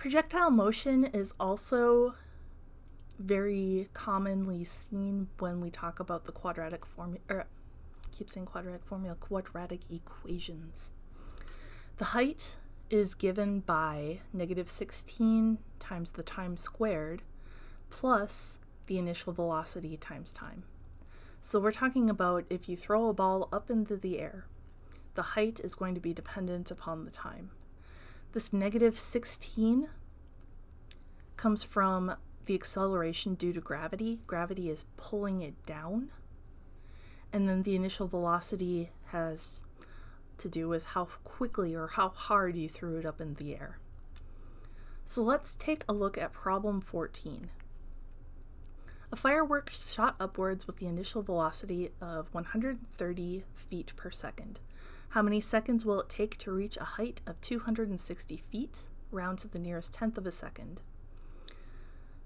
Projectile motion is also very commonly seen when we talk about the quadratic equations. The height is given by -16 times the time squared plus the initial velocity times time. So we're talking about if you throw a ball up into the air, the height is going to be dependent upon the time. This -16 comes from the acceleration due to gravity. Gravity is pulling it down. And then the initial velocity has to do with how quickly or how hard you threw it up in the air. So let's take a look at problem 14. A firework shot upwards with the initial velocity of 130 feet per second. How many seconds will it take to reach a height of 260 feet, round to the nearest tenth of a second?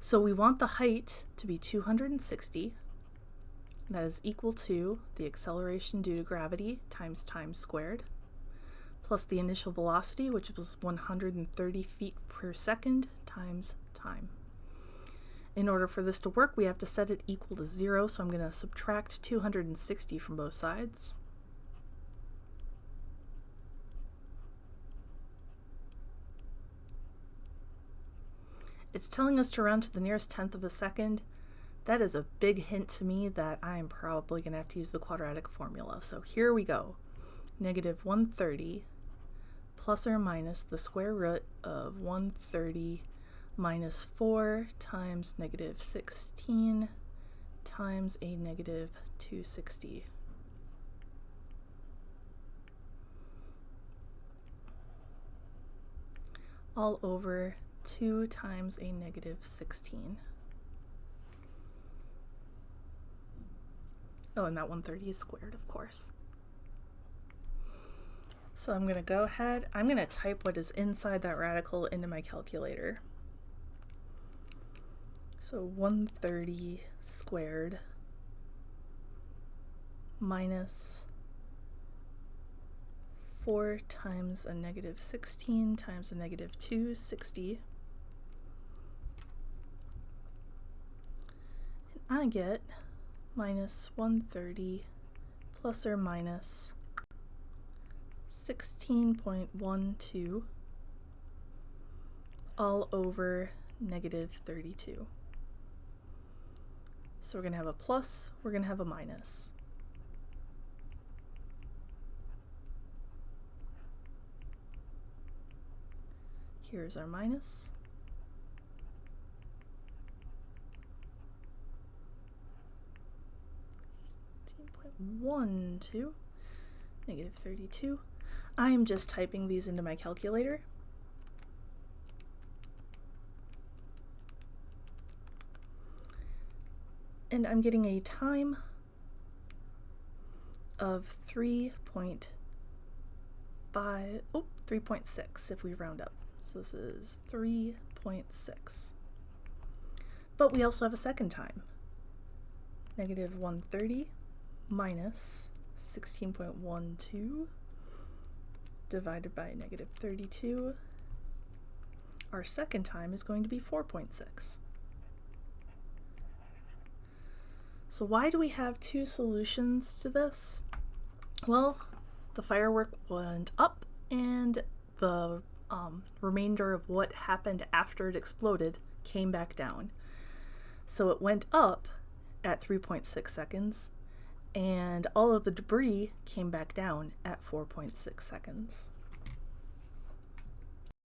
So we want the height to be 260. That is equal to the acceleration due to gravity times time squared, plus the initial velocity, which was 130 feet per second, times time. In order for this to work, we have to set it equal to 0, so I'm going to subtract 260 from both sides. It's telling us to round to the nearest tenth of a second. That is a big hint to me that I am probably going to have to use the quadratic formula. So here we go. -130 plus or minus the square root of 130 minus 4 times -16 times a -260. All over 2 times a -16. Oh, and that 130 is squared, of course. So I'm going to go ahead, I'm going to type what is inside that radical into my calculator. So 130 squared minus 4 times a -16 times a -260. And I get minus 130 plus or minus 16.12 all over -32. So we're going to have a plus, we're going to have a minus. Here's our minus. -12, -32. I'm just typing these into my calculator. And I'm getting a time of 3.6 if we round up. So this is 3.6. But we also have a second time. -130 minus 16.12 divided by -32. Our second time is going to be 4.6. So why do we have two solutions to this? Well, the firework went up and the remainder of what happened after it exploded came back down. So it went up at 3.6 seconds and all of the debris came back down at 4.6 seconds.